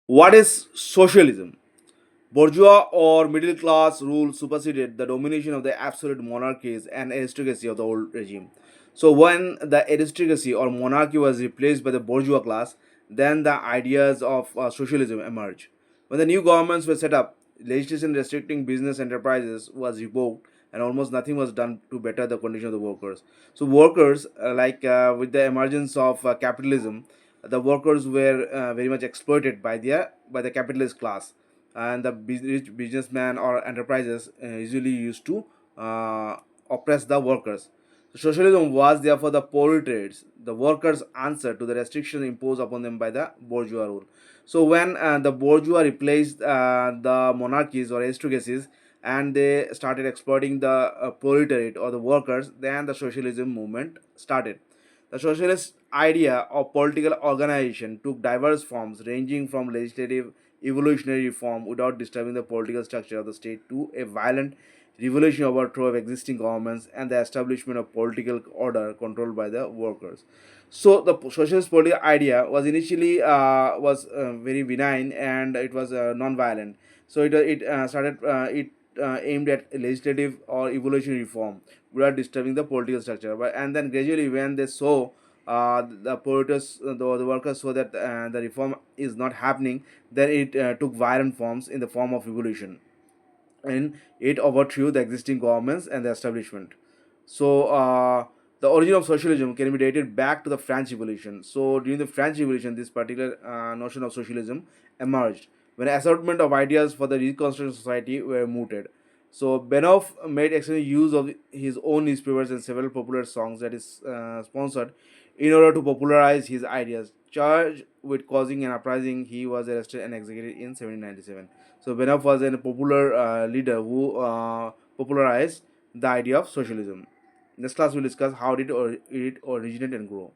What is socialism? Bourgeois or middle class rule superseded the domination of the absolute monarchies and aristocracy of the old regime. So, when the aristocracy or monarchy was replaced by the bourgeois class, then the ideas of socialism emerged. When the new governments were set up, legislation restricting business enterprises was revoked, and almost nothing was done to better the condition of the workers. So, workers, with the emergence of capitalism, the workers were very much exploited by the capitalist class, and the rich businessmen or enterprises usually used to uh, oppress the workers. Socialism was therefore the proletariats, the workers' answer to the restrictions imposed upon them by the bourgeois rule. So when the bourgeois replaced the monarchies or aristocracies, and they started exploiting the proletariat or the workers, then the socialism movement started. The socialist idea of political organization took diverse forms, ranging from legislative evolutionary reform without disturbing the political structure of the state to a violent revolution overthrow of existing governments and the establishment of political order controlled by the workers. So the socialist political idea was initially was very benign, and it was non-violent. So it aimed at legislative or evolutionary reform without disturbing the political structure. But and then gradually, when they saw the protesters, the workers saw that the reform is not happening, then it took violent forms in the form of revolution, and it overthrew the existing governments and the establishment. So the origin of socialism can be dated back to the French Revolution. So during the French Revolution, this particular notion of socialism emerged when assortment of ideas for the reconstruction society were mooted. So Benoff made extensive use of his own newspapers and several popular songs that is sponsored in order to popularize his ideas. Charged with causing an uprising, he was arrested and executed in 1797. So Benoff was a popular leader who popularized the idea of socialism. Next class we'll discuss how did it originate and grow.